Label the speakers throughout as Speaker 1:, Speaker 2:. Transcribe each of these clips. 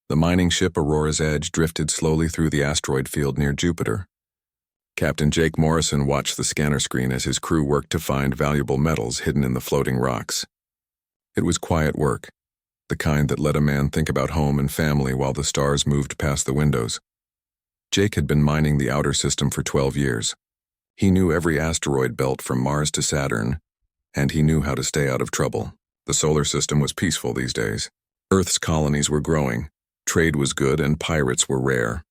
Speaker 1: The mining ship Aurora's Edge drifted slowly through the asteroid field near Jupiter. Captain Jake Morrison watched the scanner screen as his crew worked to find valuable metals hidden in the floating rocks. It was quiet work, the kind that let a man think about home and family while the stars moved past the windows. Jake had been mining the outer system for 12 years. He knew every asteroid belt from Mars to Saturn, and he knew how to stay out of trouble. The solar system was peaceful these days. Earth's colonies were growing, trade was good, and pirates were rare.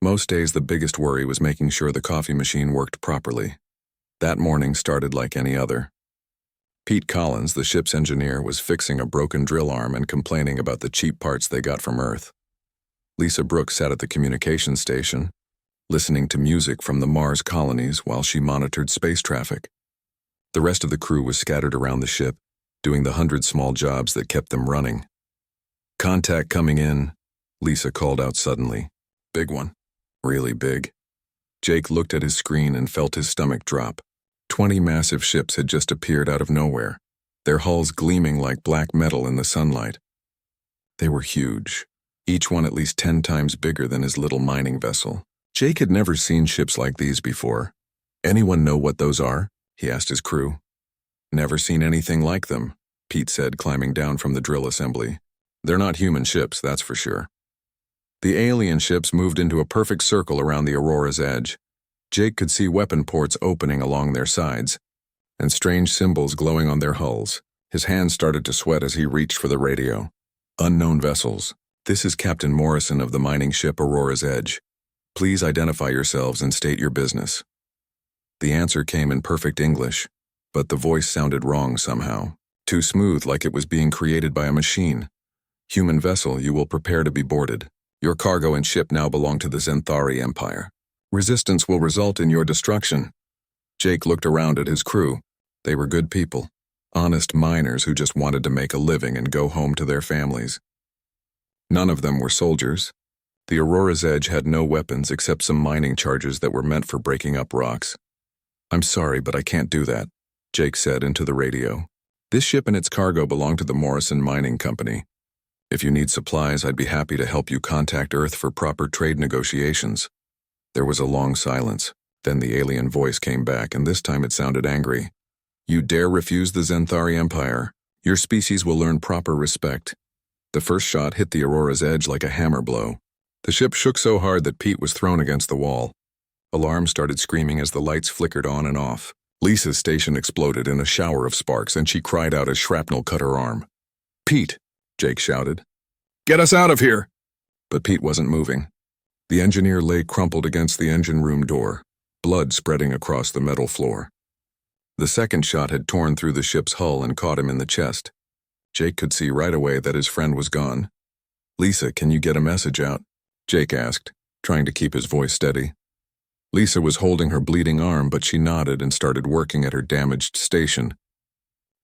Speaker 1: Most days the biggest worry was making sure the coffee machine worked properly. That morning started like any other. Pete Collins, the ship's engineer, was fixing a broken drill arm and complaining about the cheap parts they got from Earth. Lisa Brooks sat at the communications station, listening to music from the Mars colonies while she monitored space traffic. The rest of the crew was scattered around the ship, doing the 100 small jobs that kept them running. "Contact coming in," Lisa called out suddenly. "Big one. Really big." Jake looked at his screen and felt his stomach drop. 20 massive ships had just appeared out of nowhere, their hulls gleaming like black metal in the sunlight. They were huge, each one at least 10 times bigger than his little mining vessel. Jake had never seen ships like these before. "Anyone know what those are?" he asked his crew. "Never seen anything like them," Pete said, climbing down from the drill assembly. "They're not human ships, that's for sure." The alien ships moved into a perfect circle around the Aurora's Edge. Jake could see weapon ports opening along their sides, and strange symbols glowing on their hulls. His hands started to sweat as he reached for the radio. "Unknown vessels. This is Captain Morrison of the mining ship Aurora's Edge. Please identify yourselves and state your business." The answer came in perfect English, but the voice sounded wrong somehow. Too smooth, like it was being created by a machine. "Human vessel, you will prepare to be boarded. Your cargo and ship now belong to the Zenthari Empire. Resistance will result in your destruction." Jake looked around at his crew. They were good people, honest miners who just wanted to make a living and go home to their families. None of them were soldiers. The Aurora's Edge had no weapons except some mining charges that were meant for breaking up rocks. "I'm sorry, but I can't do that," Jake said into the radio. "This ship and its cargo belong to the Morrison Mining Company. If you need supplies, I'd be happy to help you contact Earth for proper trade negotiations." There was a long silence. Then the alien voice came back, and this time it sounded angry. "You dare refuse the Zenthari Empire? Your species will learn proper respect." The first shot hit the Aurora's Edge like a hammer blow. The ship shook so hard that Pete was thrown against the wall. Alarms started screaming as the lights flickered on and off. Lisa's station exploded in a shower of sparks, and she cried out as shrapnel cut her arm. "Pete!" Jake shouted. "Get us out of here!" But Pete wasn't moving. The engineer lay crumpled against the engine room door, blood spreading across the metal floor. The second shot had torn through the ship's hull and caught him in the chest. Jake could see right away that his friend was gone. "Lisa, can you get a message out?" Jake asked, trying to keep his voice steady. Lisa was holding her bleeding arm, but she nodded and started working at her damaged station.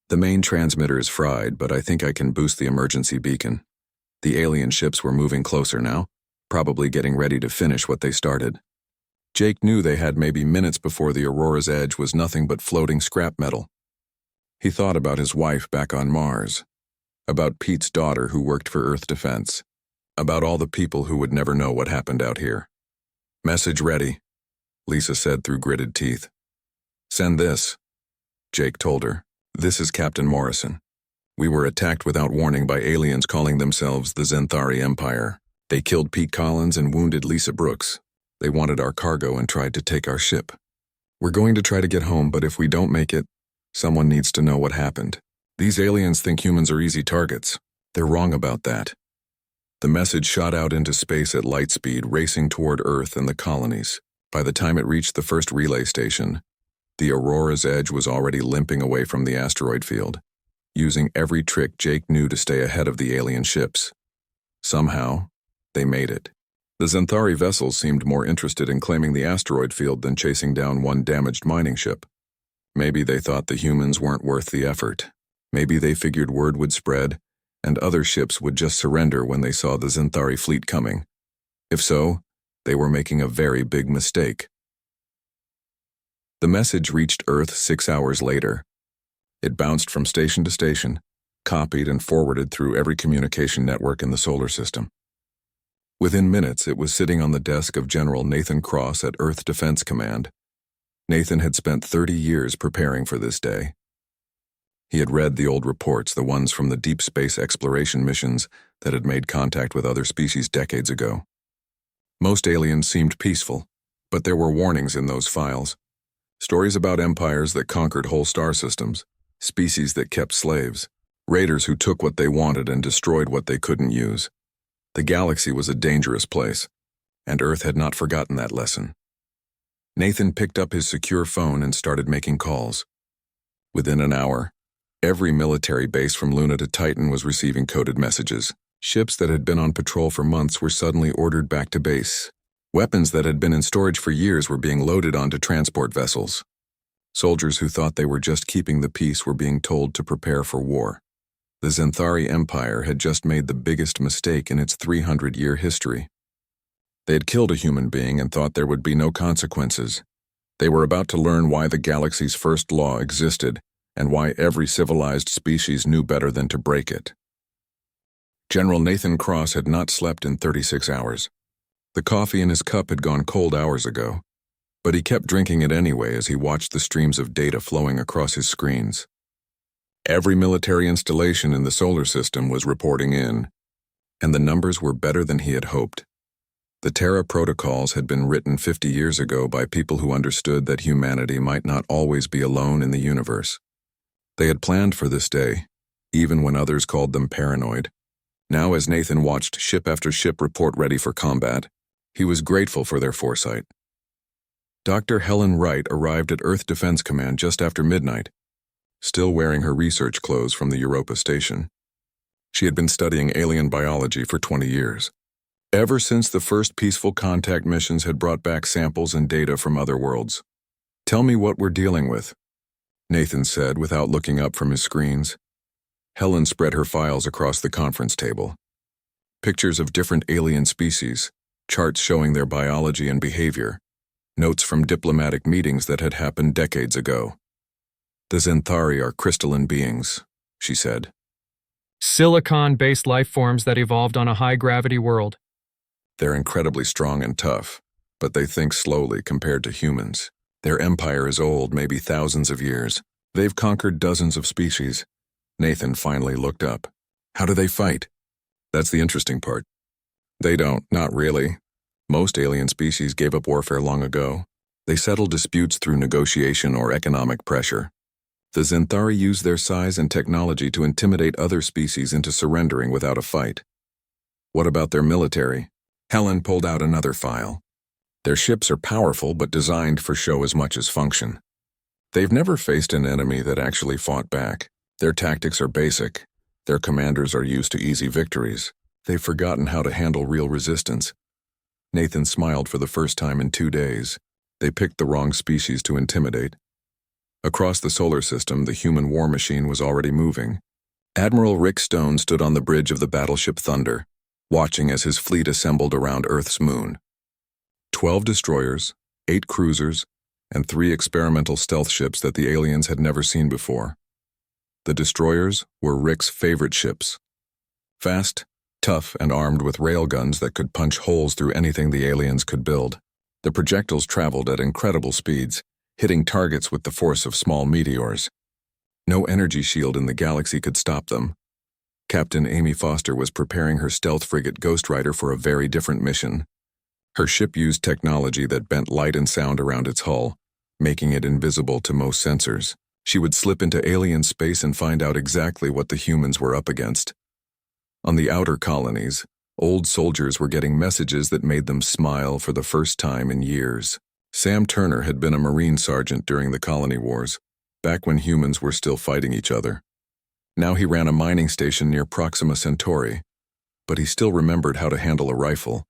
Speaker 1: "The main transmitter is fried, but I think I can boost the emergency beacon." The alien ships were moving closer now, probably getting ready to finish what they started. Jake knew they had maybe minutes before the Aurora's Edge was nothing but floating scrap metal. He thought about his wife back on Mars, about Pete's daughter who worked for Earth Defense, about all the people who would never know what happened out here. "Message ready," Lisa said through gritted teeth. "Send this," Jake told her. "This is Captain Morrison. We were attacked without warning by aliens calling themselves the Zenthari Empire. They killed Pete Collins and wounded Lisa Brooks. They wanted our cargo and tried to take our ship. We're going to try to get home, but if we don't make it, someone needs to know what happened. These aliens think humans are easy targets. They're wrong about that." The message shot out into space at light speed, racing toward Earth and the colonies. By the time it reached the first relay station, the Aurora's Edge was already limping away from the asteroid field, using every trick Jake knew to stay ahead of the alien ships. Somehow, they made it. The Zenthari vessels seemed more interested in claiming the asteroid field than chasing down one damaged mining ship. Maybe they thought the humans weren't worth the effort. Maybe they figured word would spread, and other ships would just surrender when they saw the Zenthari fleet coming. If so, they were making a very big mistake. The message reached Earth 6 hours later. It bounced from station to station, copied and forwarded through every communication network in the solar system. Within minutes, it was sitting on the desk of General Nathan Cross at Earth Defense Command. Nathan had spent 30 years preparing for this day. He had read the old reports, the ones from the deep space exploration missions that had made contact with other species decades ago. Most aliens seemed peaceful, but there were warnings in those files. Stories about empires that conquered whole star systems, species that kept slaves, raiders who took what they wanted and destroyed what they couldn't use. The galaxy was a dangerous place, and Earth had not forgotten that lesson. Nathan picked up his secure phone and started making calls. Within an hour, every military base from Luna to Titan was receiving coded messages. Ships that had been on patrol for months were suddenly ordered back to base. Weapons that had been in storage for years were being loaded onto transport vessels. Soldiers who thought they were just keeping the peace were being told to prepare for war. The Xanthari Empire had just made the biggest mistake in its 300-year history. They had killed a human being and thought there would be no consequences. They were about to learn why the galaxy's first law existed and why every civilized species knew better than to break it. General Nathan Cross had not slept in 36 hours. The coffee in his cup had gone cold hours ago, but he kept drinking it anyway as he watched the streams of data flowing across his screens. Every military installation in the solar system was reporting in, and the numbers were better than he had hoped. The Terra protocols had been written 50 years ago by people who understood that humanity might not always be alone in the universe. They had planned for this day, even when others called them paranoid. Now, as Nathan watched ship after ship report ready for combat, he was grateful for their foresight. Dr. Helen Wright arrived at Earth Defense Command just after midnight, still wearing her research clothes from the Europa station. She had been studying alien biology for 20 years. Ever since the first peaceful contact missions had brought back samples and data from other worlds. "Tell me what we're dealing with," Nathan said without looking up from his screens. Helen spread her files across the conference table. Pictures of different alien species, charts showing their biology and behavior, notes from diplomatic meetings that had happened decades ago. "The Xanthari are crystalline beings," she said.
Speaker 2: Silicon-based life forms that evolved on a high-gravity world.
Speaker 1: "They're incredibly strong and tough, but they think slowly compared to humans. Their empire is old, maybe thousands of years. They've conquered dozens of species." Nathan finally looked up. "How do they fight?" "That's the interesting part." "They don't, not really. Most alien species gave up warfare long ago. They settle disputes through negotiation or economic pressure. The Xanthari use their size and technology to intimidate other species into surrendering without a fight." "What about their military?" Helen pulled out another file. "Their ships are powerful but designed for show as much as function. They've never faced an enemy that actually fought back. Their tactics are basic. Their commanders are used to easy victories. They've forgotten how to handle real resistance." Nathan smiled for the first time in 2 days. They picked the wrong species to intimidate. Across the solar system, the human war machine was already moving. Admiral Rick Stone stood on the bridge of the battleship Thunder, watching as his fleet assembled around Earth's moon. 12 destroyers, 8 cruisers, and 3 experimental stealth ships that the aliens had never seen before. The destroyers were Rick's favorite ships. Fast, tough, and armed with railguns that could punch holes through anything the aliens could build. The projectiles traveled at incredible speeds, hitting targets with the force of small meteors. No energy shield in the galaxy could stop them. Captain Amy Foster was preparing her stealth frigate Ghost Rider for a very different mission. Her ship used technology that bent light and sound around its hull, making it invisible to most sensors. She would slip into alien space and find out exactly what the humans were up against. On the outer colonies, old soldiers were getting messages that made them smile for the first time in years. Sam Turner had been a Marine sergeant during the colony wars, back when humans were still fighting each other. Now he ran a mining station near Proxima Centauri, but he still remembered how to handle a rifle.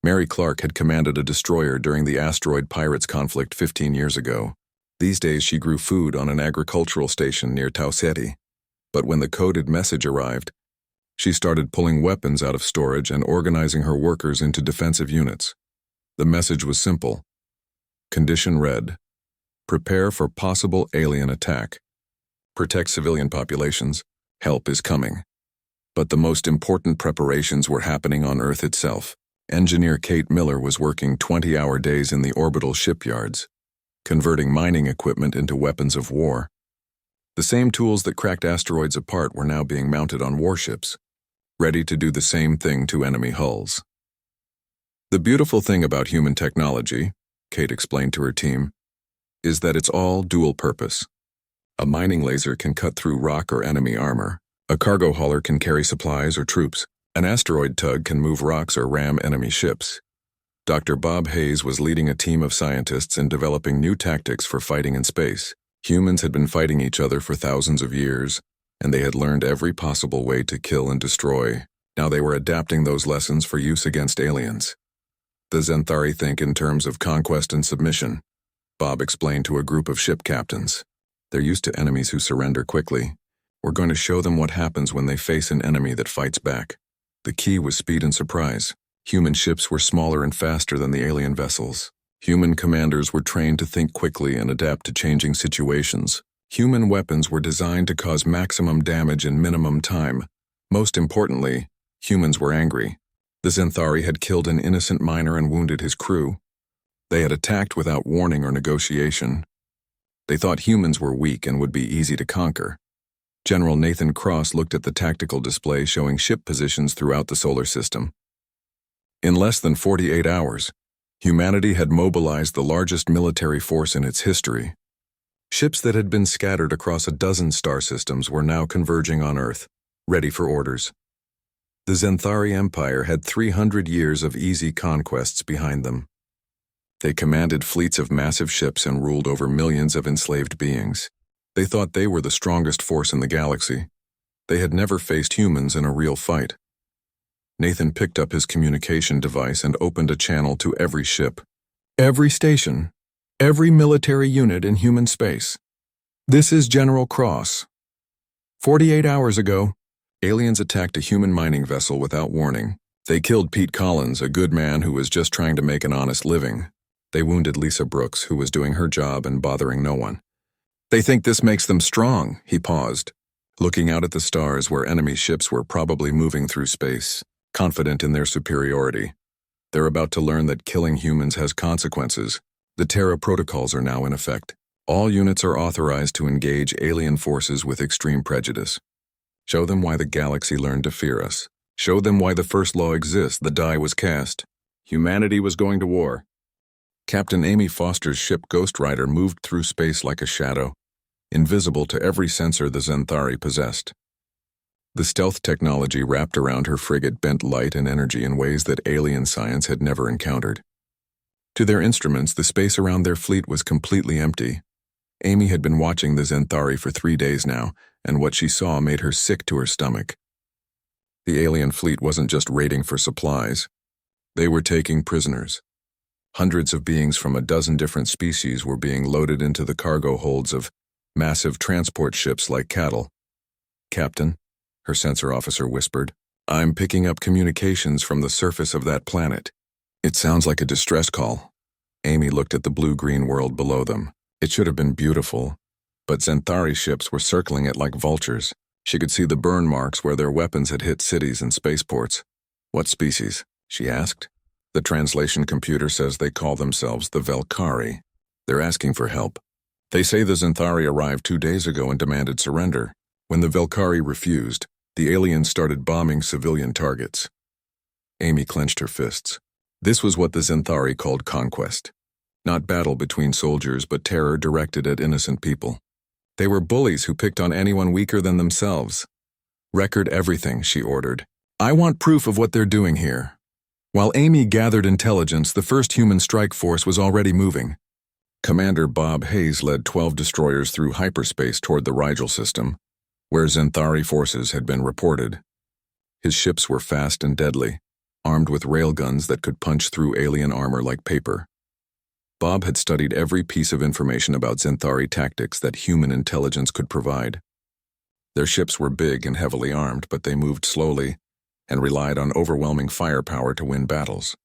Speaker 1: Mary Clark had commanded a destroyer during the asteroid pirates conflict 15 years ago. These days she grew food on an agricultural station near Tau Ceti. But when the coded message arrived, she started pulling weapons out of storage and organizing her workers into defensive units. The message was simple. Condition red. Prepare for possible alien attack. Protect civilian populations. Help is coming. But the most important preparations were happening on Earth itself. Engineer Kate Miller was working 20-hour days in the orbital shipyards, converting mining equipment into weapons of war. The same tools that cracked asteroids apart were now being mounted on warships, ready to do the same thing to enemy hulls. The beautiful thing about human technology, Kate explained to her team, is that it's all dual purpose. A mining laser can cut through rock or enemy armor. A cargo hauler can carry supplies or troops. An asteroid tug can move rocks or ram enemy ships. Dr. Bob Hayes was leading a team of scientists in developing new tactics for fighting in space. Humans had been fighting each other for thousands of years, and they had learned every possible way to kill and destroy. Now they were adapting those lessons for use against aliens. The Xanthari think in terms of conquest and submission, Bob explained to a group of ship captains. They're used to enemies who surrender quickly. We're going to show them what happens when they face an enemy that fights back. The key was speed and surprise. Human ships were smaller and faster than the alien vessels. Human commanders were trained to think quickly and adapt to changing situations. Human weapons were designed to cause maximum damage in minimum time. Most importantly, humans were angry. The Xanthari had killed an innocent miner and wounded his crew. They had attacked without warning or negotiation. They thought humans were weak and would be easy to conquer. General Nathan Cross looked at the tactical display showing ship positions throughout the solar system. In less than 48 hours, humanity had mobilized the largest military force in its history. Ships that had been scattered across a dozen star systems were now converging on Earth, ready for orders. The Xanthari Empire had 300 years of easy conquests behind them. They commanded fleets of massive ships and ruled over millions of enslaved beings. They thought they were the strongest force in the galaxy. They had never faced humans in a real fight. Nathan picked up his communication device and opened a channel to every ship, every station, every military unit in human space. This is General Cross. 48 hours ago, aliens attacked a human mining vessel without warning. They killed Pete Collins, a good man who was just trying to make an honest living. They wounded Lisa Brooks, who was doing her job and bothering no one. They think this makes them strong, he paused, looking out at the stars where enemy ships were probably moving through space, confident in their superiority. They're about to learn that killing humans has consequences. The Terra protocols are now in effect. All units are authorized to engage alien forces with extreme prejudice. Show them why the galaxy learned to fear us. Show them why the first law exists. The die was cast. Humanity was going to war. Captain Amy Foster's ship Ghost Rider moved through space like a shadow, invisible to every sensor the Xanthari possessed. The stealth technology wrapped around her frigate bent light and energy in ways that alien science had never encountered. To their instruments, the space around their fleet was completely empty. Amy had been watching the Xanthari for 3 days now, and what she saw made her sick to her stomach. The alien fleet wasn't just raiding for supplies. They were taking prisoners. Hundreds of beings from a dozen different species were being loaded into the cargo holds of massive transport ships like cattle. "Captain," her sensor officer whispered, "I'm picking up communications from the surface of that planet. It sounds like a distress call." Amy looked at the blue-green world below them. It should have been beautiful, but Xanthari ships were circling it like vultures. She could see the burn marks where their weapons had hit cities and spaceports. "What species?" she asked. "The translation computer says they call themselves the Velkari. They're asking for help. They say the Xanthari arrived 2 days ago and demanded surrender. When the Velkari refused, the aliens started bombing civilian targets." Amy clenched her fists. This was what the Xanthari called conquest. Not battle between soldiers, but terror directed at innocent people. They were bullies who picked on anyone weaker than themselves. "Record everything," she ordered. "I want proof of what they're doing here." While Amy gathered intelligence, the first human strike force was already moving. Commander Bob Hayes led 12 destroyers through hyperspace toward the Rigel system, where Xanthari forces had been reported. His ships were fast and deadly, armed with railguns that could punch through alien armor like paper. Bob had studied every piece of information about Xanthari tactics that human intelligence could provide. Their ships were big and heavily armed, but they moved slowly and relied on overwhelming firepower to win battles.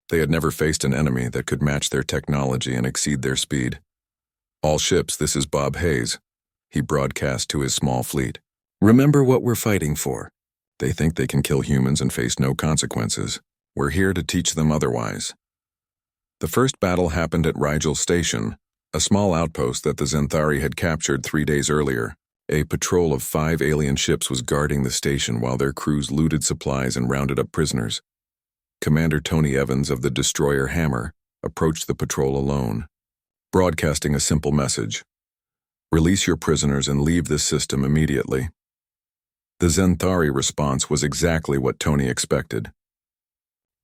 Speaker 1: They had never faced an enemy that could match their technology and exceed their speed. "All ships, this is Bob Hayes," he broadcast to his small fleet. "Remember what we're fighting for. They think they can kill humans and face no consequences. We're here to teach them otherwise. The first battle happened at Rigel Station, a small outpost that the Zenthari had captured 3 days earlier. A patrol of 5 alien ships was guarding the station while their crews looted supplies and rounded up prisoners. Commander Tony Evans of the destroyer Hammer approached the patrol alone, broadcasting a simple message: "Release your prisoners and leave this system immediately." The Zenthari response was exactly what Tony expected.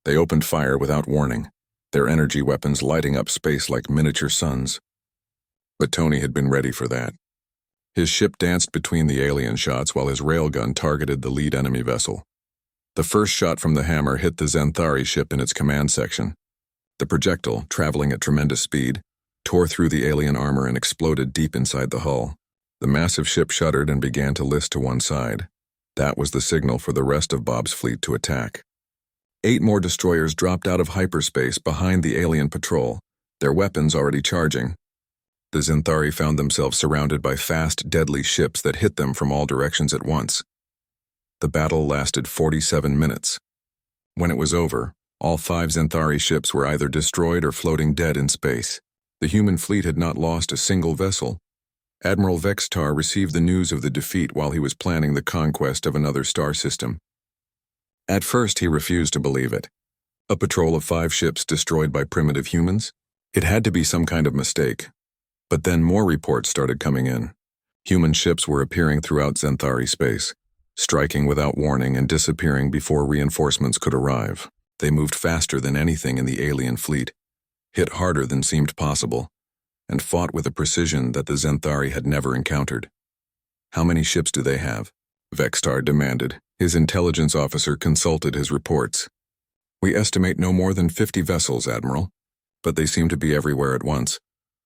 Speaker 1: They opened fire without warning, their energy weapons lighting up space like miniature suns. But Tony had been ready for that. His ship danced between the alien shots while his railgun targeted the lead enemy vessel. The first shot from the Hammer hit the Zenthari ship in its command section. The projectile, traveling at tremendous speed, tore through the alien armor and exploded deep inside the hull. The massive ship shuddered and began to list to one side. That was the signal for the rest of Bob's fleet to attack. 8 more destroyers dropped out of hyperspace behind the alien patrol, their weapons already charging. The Zenthari found themselves surrounded by fast, deadly ships that hit them from all directions at once. The battle lasted 47 minutes. When it was over, all 5 Zenthari ships were either destroyed or floating dead in space. The human fleet had not lost a single vessel. Admiral Vextar received the news of the defeat while he was planning the conquest of another star system. At first, he refused to believe it. A patrol of 5 ships destroyed by primitive humans? It had to be some kind of mistake. But then more reports started coming in. Human ships were appearing throughout Zenthari space, striking without warning and disappearing before reinforcements could arrive. They moved faster than anything in the alien fleet, hit harder than seemed possible, and fought with a precision that the Zenthari had never encountered. "How many ships do they have?" Vextar demanded. His intelligence officer consulted his reports. "We estimate no more than 50 vessels, Admiral, but they seem to be everywhere at once."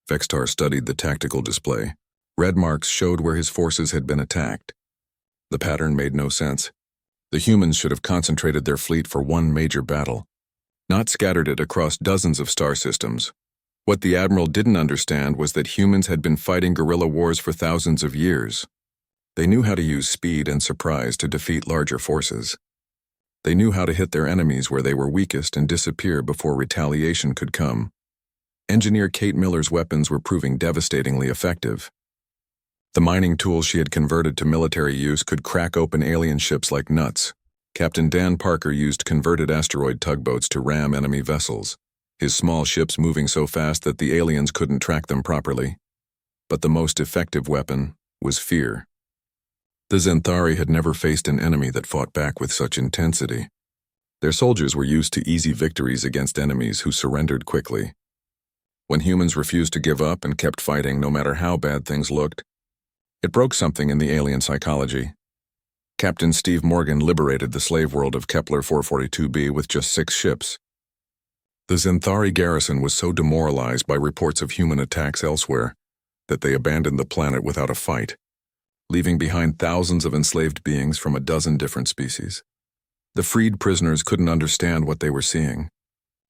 Speaker 1: Vextar studied the tactical display. Red marks showed where his forces had been attacked. The pattern made no sense. The humans should have concentrated their fleet for one major battle, not scattered it across dozens of star systems. What the Admiral didn't understand was that humans had been fighting guerrilla wars for thousands of years. They knew how to use speed and surprise to defeat larger forces. They knew how to hit their enemies where they were weakest and disappear before retaliation could come. Engineer Kate Miller's weapons were proving devastatingly effective. The mining tools she had converted to military use could crack open alien ships like nuts. Captain Dan Parker used converted asteroid tugboats to ram enemy vessels, his small ships moving so fast that the aliens couldn't track them properly. But the most effective weapon was fear. The Zenthari had never faced an enemy that fought back with such intensity. Their soldiers were used to easy victories against enemies who surrendered quickly. When humans refused to give up and kept fighting no matter how bad things looked, it broke something in the alien psychology. Captain Steve Morgan liberated the slave world of Kepler 442b with just 6 ships. The Zenthari garrison was so demoralized by reports of human attacks elsewhere that they abandoned the planet without a fight, leaving behind thousands of enslaved beings from a dozen different species. The freed prisoners couldn't understand what they were seeing.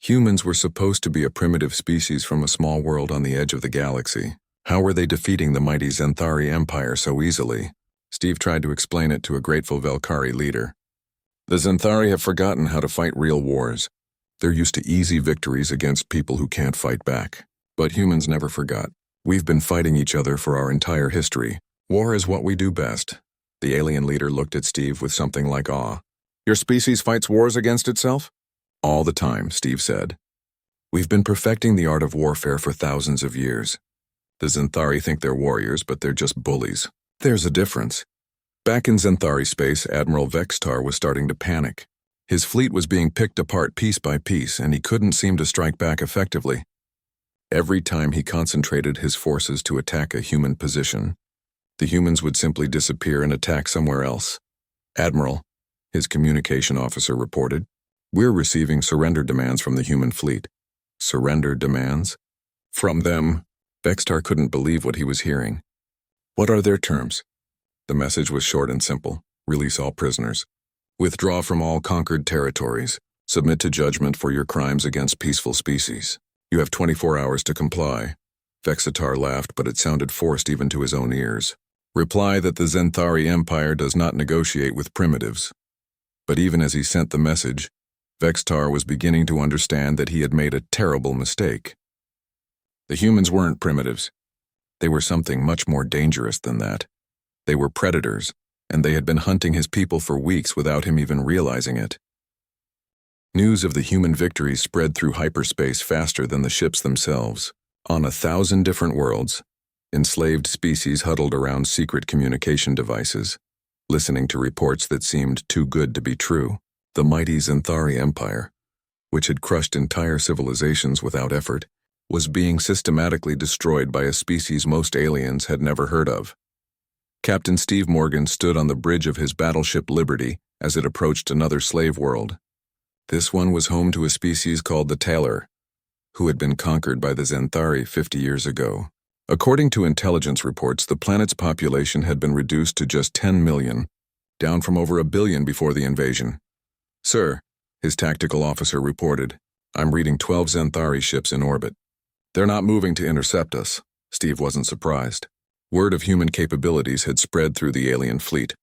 Speaker 1: Humans were supposed to be a primitive species from a small world on the edge of the galaxy. How were they defeating the mighty Zenthari Empire so easily? Steve tried to explain it to a grateful Velkari leader. The Zenthari have forgotten how to fight real wars. They're used to easy victories against people who can't fight back. But humans never forgot. We've been fighting each other for our entire history. War is what we do best. The alien leader looked at Steve with something like awe. Your species fights wars against itself? All the time, Steve said. We've been perfecting the art of warfare for thousands of years. The Zenthari think they're warriors, but they're just bullies. There's a difference. Back in Zenthari space, Admiral Vextar was starting to panic. His fleet was being picked apart piece by piece, and he couldn't seem to strike back effectively. Every time he concentrated his forces to attack a human position, the humans would simply disappear and attack somewhere else. Admiral, his communication officer reported, we're receiving surrender demands from the human fleet. Surrender demands? From them? Vextar couldn't believe what he was hearing. What are their terms? The message was short and simple. Release all prisoners. Withdraw from all conquered territories. Submit to judgment for your crimes against peaceful species. You have 24 hours to comply. Vexatar laughed, but it sounded forced even to his own ears. Reply that the Zenthari Empire does not negotiate with primitives. But even as he sent the message, Vextar was beginning to understand that he had made a terrible mistake. The humans weren't primitives. They were something much more dangerous than that. They were predators, and they had been hunting his people for weeks without him even realizing it. News of the human victories spread through hyperspace faster than the ships themselves. On 1,000 different worlds, enslaved species huddled around secret communication devices, listening to reports that seemed too good to be true. The mighty Xanthari Empire, which had crushed entire civilizations without effort, was being systematically destroyed by a species most aliens had never heard of. Captain Steve Morgan stood on the bridge of his battleship Liberty as it approached another slave world. This one was home to a species called the Taylor, who had been conquered by the Xanthari 50 years ago. According to intelligence reports, the planet's population had been reduced to just 10 million, down from over 1 billion before the invasion. "Sir," his tactical officer reported, "I'm reading 12 Xanthari ships in orbit. They're not moving to intercept us." Steve wasn't surprised. Word of human capabilities had spread through the alien fleet,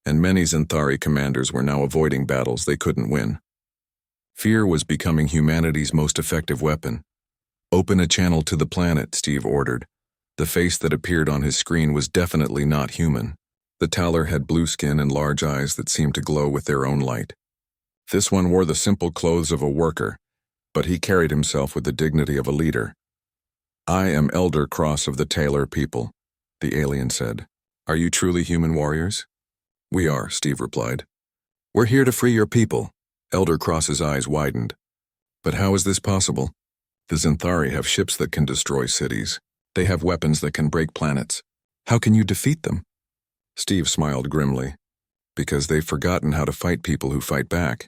Speaker 1: and many Xanthari commanders were now avoiding battles they couldn't win. Fear was becoming humanity's most effective weapon. "Open a channel to the planet," Steve ordered. The face that appeared on his screen was definitely not human. The Taller had blue skin and large eyes that seemed to glow with their own light. This one wore the simple clothes of a worker, but he carried himself with the dignity of a leader. "I am Elder Cross of the Taylor people," the alien said. "Are you truly human warriors?" "We are," Steve replied. "We're here to free your people." Elder Cross's eyes widened. "But how is this possible? The Xanthari have ships that can destroy cities. They have weapons that can break planets. How can you defeat them?" Steve smiled grimly. "Because they've forgotten how to fight people who fight back.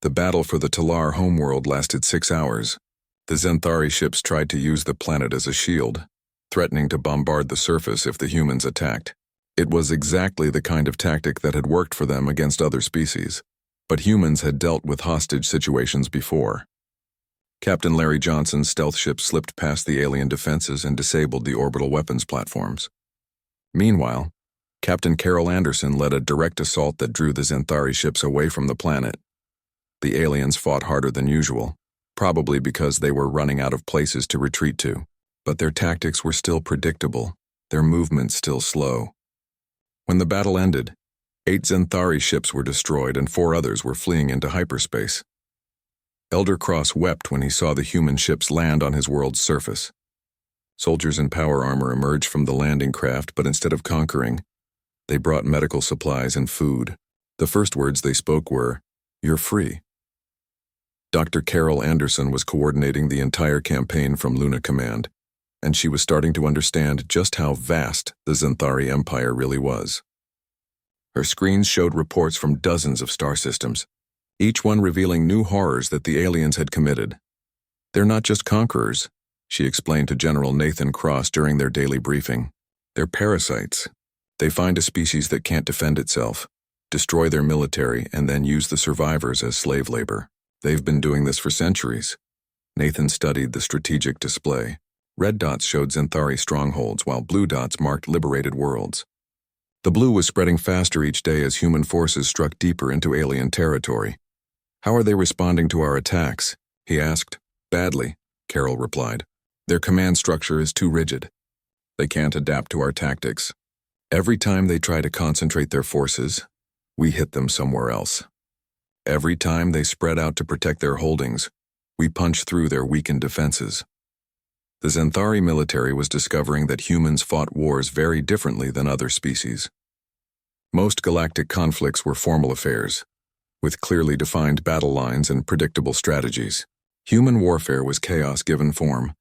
Speaker 1: The battle for the Talar homeworld lasted 6 hours. The Xanthari ships tried to use the planet as a shield, threatening to bombard the surface if the humans attacked. It was exactly the kind of tactic that had worked for them against other species. But humans had dealt with hostage situations before. Captain Larry Johnson's stealth ship slipped past the alien defenses and disabled the orbital weapons platforms. Meanwhile, Captain Carol Anderson led a direct assault that drew the Xanthari ships away from the planet. The aliens fought harder than usual, probably because they were running out of places to retreat to. But their tactics were still predictable, their movements still slow. When the battle ended, 8 Xanthari ships were destroyed and 4 others were fleeing into hyperspace. Elder Cross wept when he saw the human ships land on his world's surface. Soldiers in power armor emerged from the landing craft, but instead of conquering, they brought medical supplies and food. The first words they spoke were, "You're free." Dr. Carol Anderson was coordinating the entire campaign from Luna Command, and she was starting to understand just how vast the Xanthari Empire really was. Her screens showed reports from dozens of star systems, each one revealing new horrors that the aliens had committed. "They're not just conquerors," she explained to General Nathan Cross during their daily briefing. "They're parasites. They find a species that can't defend itself, destroy their military, and then use the survivors as slave labor. They've been doing this for centuries." Nathan studied the strategic display. Red dots showed Xanthari strongholds, while blue dots marked liberated worlds. The blue was spreading faster each day as human forces struck deeper into alien territory. "How are they responding to our attacks?" he asked. "Badly," Carol replied. "Their command structure is too rigid. They can't adapt to our tactics. Every time they try to concentrate their forces, we hit them somewhere else. Every time they spread out to protect their holdings, we punch through their weakened defenses." The Xanthari military was discovering that humans fought wars very differently than other species. Most galactic conflicts were formal affairs, with clearly defined battle lines and predictable strategies. Human warfare was chaos given form,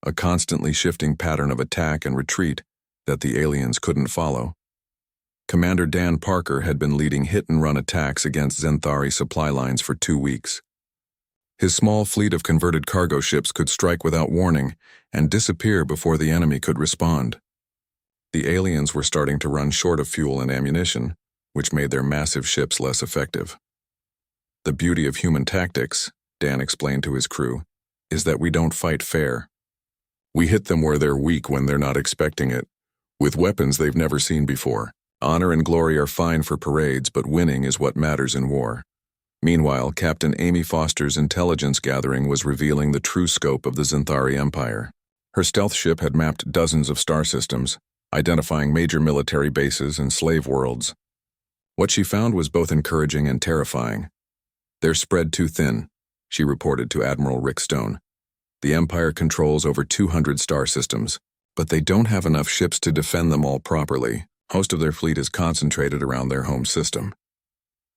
Speaker 1: a constantly shifting pattern of attack and retreat that the aliens couldn't follow. Commander Dan Parker had been leading hit-and-run attacks against Xanthari supply lines for 2 weeks. His small fleet of converted cargo ships could strike without warning and disappear before the enemy could respond. The aliens were starting to run short of fuel and ammunition, which made their massive ships less effective. "The beauty of human tactics," Dan explained to his crew, "is that we don't fight fair. We hit them where they're weak when they're not expecting it, with weapons they've never seen before. Honor and glory are fine for parades, but winning is what matters in war." Meanwhile, Captain Amy Foster's intelligence gathering was revealing the true scope of the Xanthari Empire. Her stealth ship had mapped dozens of star systems, identifying major military bases and slave worlds. What she found was both encouraging and terrifying. "They're spread too thin," she reported to Admiral Rick Stone. "The Empire controls over 200 star systems, but they don't have enough ships to defend them all properly. Most of their fleet is concentrated around their home system."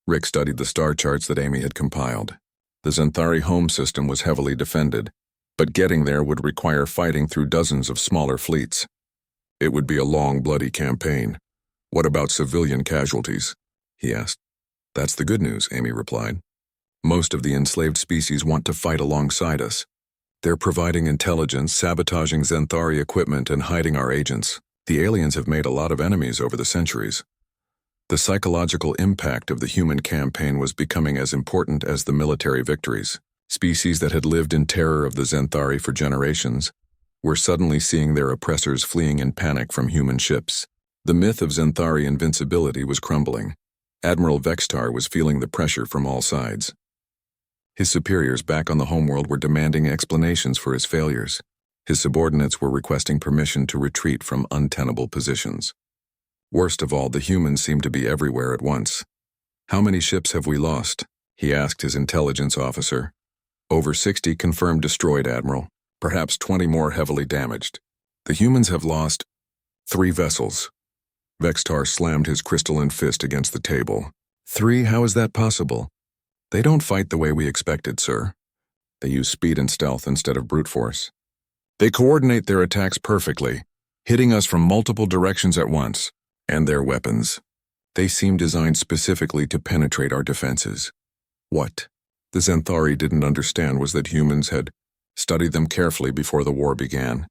Speaker 1: Rick studied the star charts that Amy had compiled. The Xanthari home system was heavily defended, but getting there would require fighting through dozens of smaller fleets. "It would be a long, bloody campaign. What about civilian casualties?" he asked. "That's the good news," Amy replied. "Most of the enslaved species want to fight alongside us. They're providing intelligence, sabotaging Xanthari equipment, and hiding our agents. The aliens have made a lot of enemies over the centuries." The psychological impact of the human campaign was becoming as important as the military victories. Species that had lived in terror of the Xanthari for generations were suddenly seeing their oppressors fleeing in panic from human ships. The myth of Xanthari invincibility was crumbling. Admiral Vextar was feeling the pressure from all sides. His superiors back on the homeworld were demanding explanations for his failures. His subordinates were requesting permission to retreat from untenable positions. Worst of all, the humans seemed to be everywhere at once. "How many ships have we lost?" he asked his intelligence officer. "Over 60 confirmed destroyed, Admiral. Perhaps 20 more heavily damaged. The humans have lost 3 vessels." Vextar slammed his crystalline fist against the table. "3? How is that possible?" "They don't fight the way we expected, sir. They use speed and stealth instead of brute force. They coordinate their attacks perfectly, hitting us from multiple directions at once. And their weapons. They seem designed specifically to penetrate our defenses." What the Xanthari didn't understand was that humans had studied them carefully before the war began.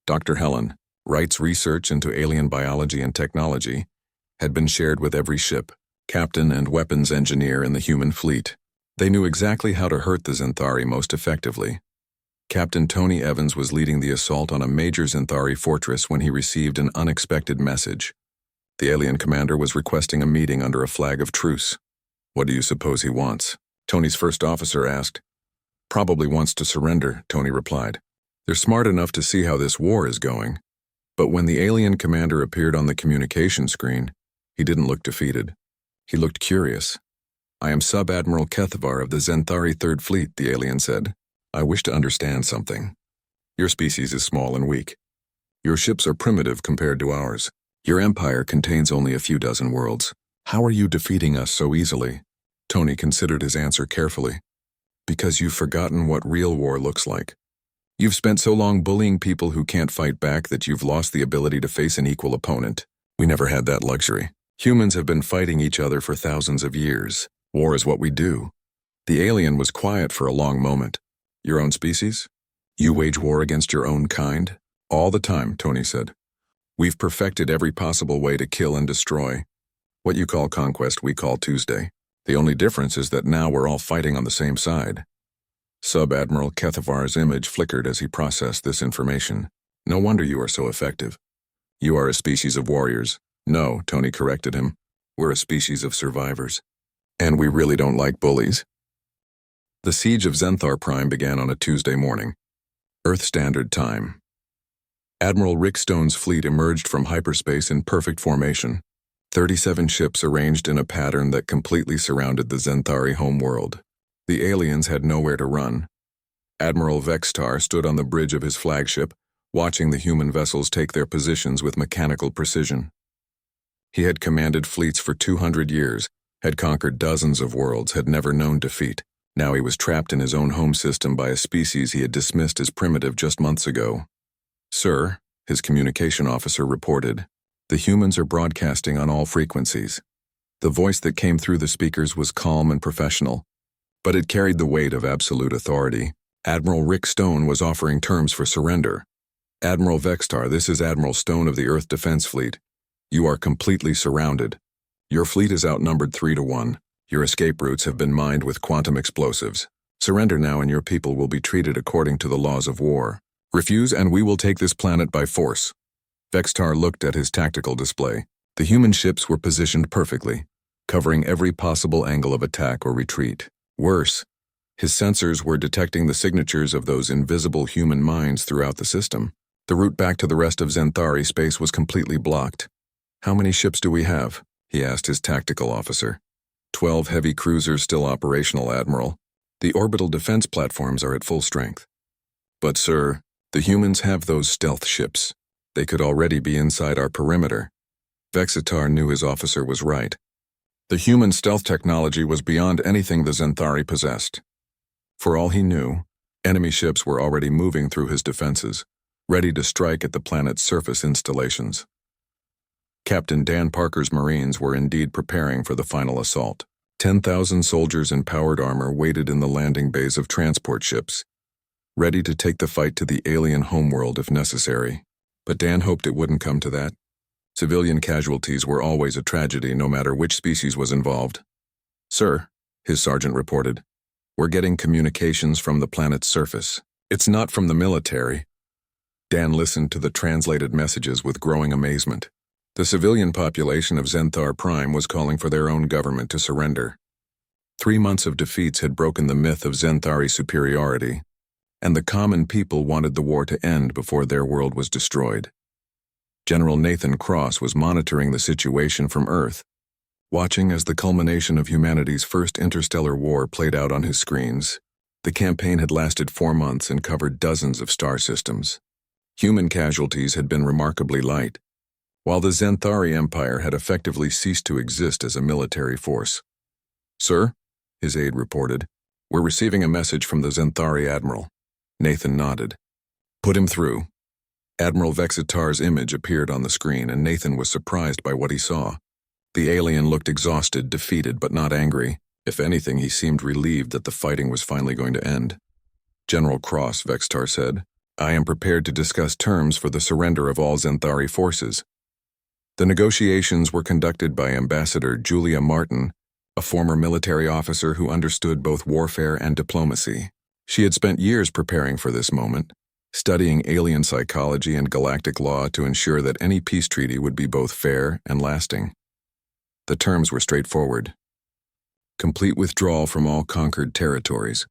Speaker 1: Dr. Helen Wright's research into alien biology and technology had been shared with every ship, captain and weapons engineer in the human fleet. They knew exactly how to hurt the Xanthari most effectively. Captain Tony Evans was leading the assault on a major Xanthari fortress when he received an unexpected message. The alien commander was requesting a meeting under a flag of truce. "What do you suppose he wants?" Tony's first officer asked. "Probably wants to surrender," Tony replied. "They're smart enough to see how this war is going." But when the alien commander appeared on the communication screen, he didn't look defeated. He looked curious. "I am Sub-Admiral Kethavar of the Xanthari Third Fleet," the alien said. "I wish to understand something. Your species is small and weak. Your ships are primitive compared to ours. Your empire contains only a few dozen worlds. How are you defeating us so easily?" Tony considered his answer carefully. "Because you've forgotten what real war looks like. You've spent so long bullying people who can't fight back that you've lost the ability to face an equal opponent. We never had that luxury. Humans have been fighting each other for thousands of years. War is what we do." The alien was quiet for a long moment. "Your own species? You wage war against your own kind?" "All the time," Tony said. "We've perfected every possible way to kill and destroy. What you call conquest, we call Tuesday. The only difference is that now we're all fighting on the same side." Sub-Admiral Kethavar's image flickered as he processed this information. "No wonder you are so effective. You are a species of warriors." "No," Tony corrected him. "We're a species of survivors. And we really don't like bullies." The siege of Xanthar Prime began on a Tuesday morning. Earth Standard Time. Admiral Rick Stone's fleet emerged from hyperspace in perfect formation. 37 ships arranged in a pattern that completely surrounded the Xanthari homeworld. The aliens had nowhere to run. Admiral Vextar stood on the bridge of his flagship, watching the human vessels take their positions with mechanical precision. He had commanded fleets for 200 years, had conquered dozens of worlds, had never known defeat. Now he was trapped in his own home system by a species he had dismissed as primitive just months ago. "Sir," his communication officer reported, "the humans are broadcasting on all frequencies." The voice that came through the speakers was calm and professional, but it carried the weight of absolute authority. Admiral Rick Stone was offering terms for surrender. "Admiral Vextar, this is Admiral Stone of the Earth Defense Fleet. You are completely surrounded. Your fleet is outnumbered 3-1. Your escape routes have been mined with quantum explosives. Surrender now and your people will be treated according to the laws of war. Refuse and we will take this planet by force." Vextar looked at his tactical display. The human ships were positioned perfectly, covering every possible angle of attack or retreat. Worse, his sensors were detecting the signatures of those invisible human minds throughout the system. The route back to the rest of Zenthari space was completely blocked. "How many ships do we have?" he asked his tactical officer. 12 heavy cruisers still operational, Admiral. The orbital defense platforms are at full strength. But, sir, the humans have those stealth ships. They could already be inside our perimeter. Vexitar knew his officer was right. The human stealth technology was beyond anything the Zenthari possessed. For all he knew, enemy ships were already moving through his defenses, ready to strike at the planet's surface installations. Captain Dan Parker's Marines were indeed preparing for the final assault. 10,000 soldiers in powered armor waited in the landing bays of transport ships, ready to take the fight to the alien homeworld if necessary. But Dan hoped it wouldn't come to that. Civilian casualties were always a tragedy, no matter which species was involved. "Sir," his sergeant reported, "we're getting communications from the planet's surface. It's not from the military." Dan listened to the translated messages with growing amazement. The civilian population of Zenthar Prime was calling for their own government to surrender. 3 months of defeats had broken the myth of Zenthari superiority, and the common people wanted the war to end before their world was destroyed. General Nathan Cross was monitoring the situation from Earth, watching as the culmination of humanity's first interstellar war played out on his screens. The campaign had lasted 4 months and covered dozens of star systems. Human casualties had been remarkably light, while the Zenthari Empire had effectively ceased to exist as a military force. "Sir," his aide reported, "we're receiving a message from the Zenthari Admiral." Nathan nodded. "Put him through." Admiral Vexitar's image appeared on the screen, and Nathan was surprised by what he saw. The alien looked exhausted, defeated, but not angry. If anything, he seemed relieved that the fighting was finally going to end. "General Cross," Vexitar said, "I am prepared to discuss terms for the surrender of all Zenthari forces." The negotiations were conducted by Ambassador Julia Martin, a former military officer who understood both warfare and diplomacy. She had spent years preparing for this moment, studying alien psychology and galactic law to ensure that any peace treaty would be both fair and lasting. The terms were straightforward. Complete withdrawal from all conquered territories,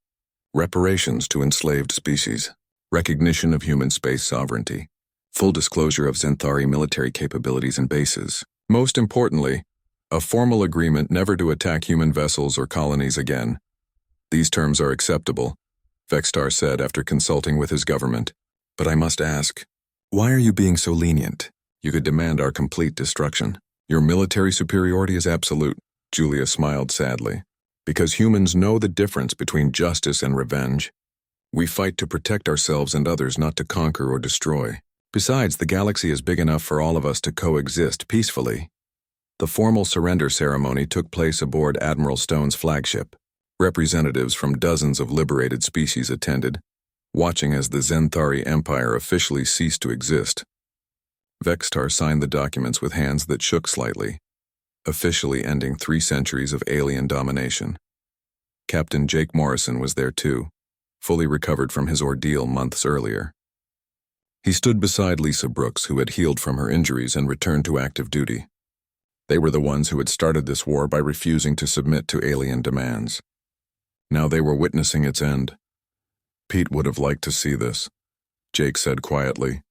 Speaker 1: reparations to enslaved species, recognition of human space sovereignty, full disclosure of Zenthari military capabilities and bases. Most importantly, a formal agreement never to attack human vessels or colonies again. "These terms are acceptable," Vexitar said after consulting with his government. "But I must ask, why are you being so lenient? You could demand our complete destruction." "Your military superiority is absolute," Julia smiled sadly. "Because humans know the difference between justice and revenge. We fight to protect ourselves and others, not to conquer or destroy. Besides, the galaxy is big enough for all of us to coexist peacefully." The formal surrender ceremony took place aboard Admiral Stone's flagship. Representatives from dozens of liberated species attended, watching as the Zenthari Empire officially ceased to exist. Vexitar signed the documents with hands that shook slightly, officially ending 3 centuries of alien domination. Captain Jake Morrison was there too, fully recovered from his ordeal months earlier. He stood beside Lisa Brooks, who had healed from her injuries and returned to active duty. They were the ones who had started this war by refusing to submit to alien demands. Now they were witnessing its end. "Pete would have liked to see this," Jake said quietly.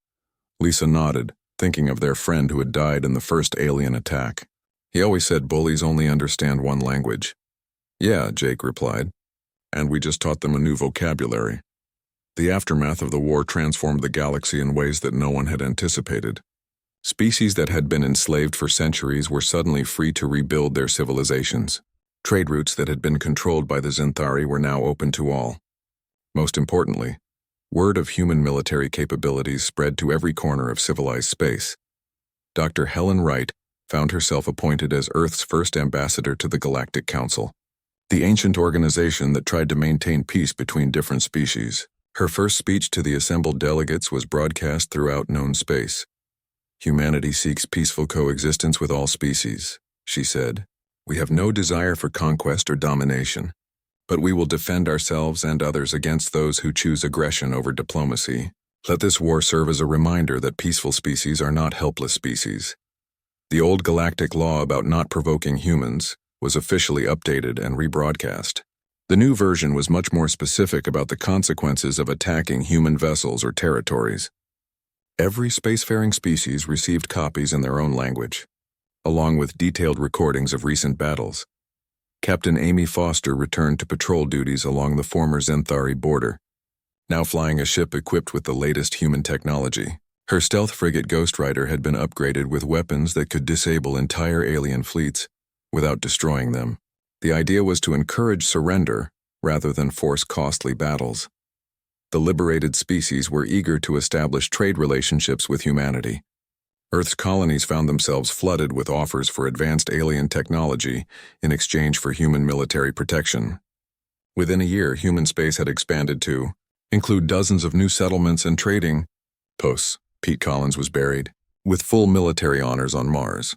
Speaker 1: Lisa nodded, thinking of their friend who had died in the first alien attack. "He always said bullies only understand one language." "Yeah," Jake replied, "and we just taught them a new vocabulary." The aftermath of the war transformed the galaxy in ways that no one had anticipated. Species that had been enslaved for centuries were suddenly free to rebuild their civilizations. Trade routes that had been controlled by the Zenthari were now open to all. Most importantly, word of human military capabilities spread to every corner of civilized space. Dr. Helen Wright found herself appointed as Earth's first ambassador to the Galactic Council, the ancient organization that tried to maintain peace between different species. Her first speech to the assembled delegates was broadcast throughout known space. "Humanity seeks peaceful coexistence with all species," she said. "We have no desire for conquest or domination, but we will defend ourselves and others against those who choose aggression over diplomacy. Let this war serve as a reminder that peaceful species are not helpless species." The old galactic law about not provoking humans was officially updated and rebroadcast. The new version was much more specific about the consequences of attacking human vessels or territories. Every spacefaring species received copies in their own language, along with detailed recordings of recent battles. Captain Amy Foster returned to patrol duties along the former Zenthari border, now flying a ship equipped with the latest human technology. Her stealth frigate Ghost Rider had been upgraded with weapons that could disable entire alien fleets without destroying them. The idea was to encourage surrender rather than force costly battles. The liberated species were eager to establish trade relationships with humanity. Earth's colonies found themselves flooded with offers for advanced alien technology in exchange for human military protection. Within a year, human space had expanded to include dozens of new settlements and trading posts. Pete Collins was buried, with full military honors on Mars.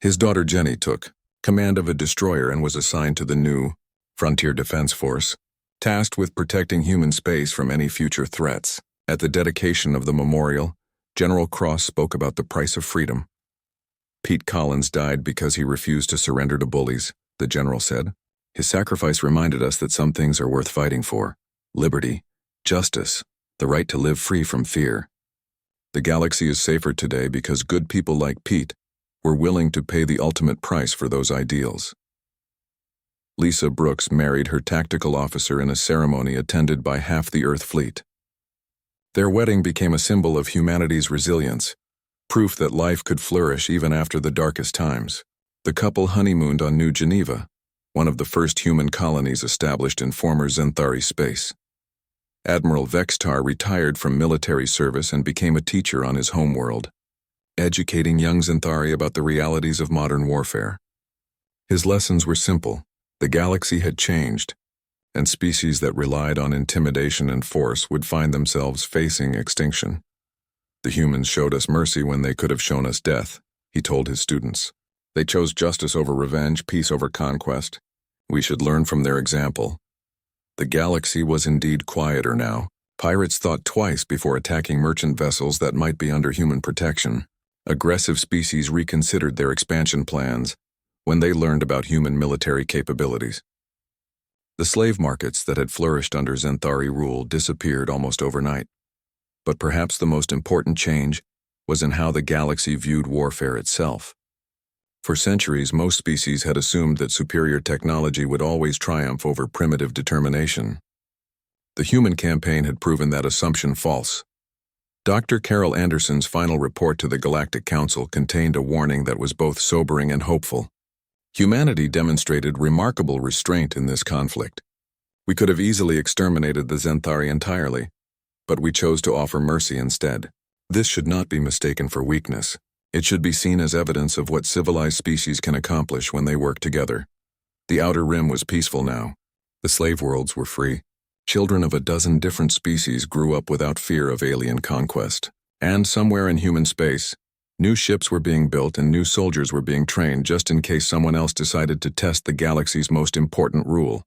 Speaker 1: His daughter Jenny took command of a destroyer and was assigned to the new Frontier Defense Force, tasked with protecting human space from any future threats. At the dedication of the memorial, General Cross spoke about the price of freedom. Pete Collins died because he refused to surrender to bullies, the general said. His sacrifice reminded us that some things are worth fighting for: liberty, justice, the right to live free from fear. The galaxy is safer today because good people like Pete were willing to pay the ultimate price for those ideals. Lisa Brooks married her tactical officer in a ceremony attended by half the Earth fleet. Their wedding became a symbol of humanity's resilience, proof that life could flourish even after the darkest times. The couple honeymooned on New Geneva, one of the first human colonies established in former Zenthari space. Admiral Vextar retired from military service and became a teacher on his homeworld, educating young Zenthari about the realities of modern warfare. His lessons were simple. The galaxy had changed, and species that relied on intimidation and force would find themselves facing extinction. The humans showed us mercy when they could have shown us death, he told his students. They chose justice over revenge, peace over conquest. We should learn from their example. The galaxy was indeed quieter now. Pirates thought twice before attacking merchant vessels that might be under human protection. Aggressive species reconsidered their expansion plans when they learned about human military capabilities. The slave markets that had flourished under Zenthari rule disappeared almost overnight. But perhaps the most important change was in how the galaxy viewed warfare itself. For centuries, most species had assumed that superior technology would always triumph over primitive determination. The human campaign had proven that assumption false. Dr. Carol Anderson's final report to the Galactic Council contained a warning that was both sobering and hopeful. Humanity demonstrated remarkable restraint in this conflict. We could have easily exterminated the Zenthari entirely, but we chose to offer mercy instead. This should not be mistaken for weakness. It should be seen as evidence of what civilized species can accomplish when they work together. The Outer Rim was peaceful now. The slave worlds were free. Children of a dozen different species grew up without fear of alien conquest. And somewhere in human space, new ships were being built and new soldiers were being trained just in case someone else decided to test the galaxy's most important rule.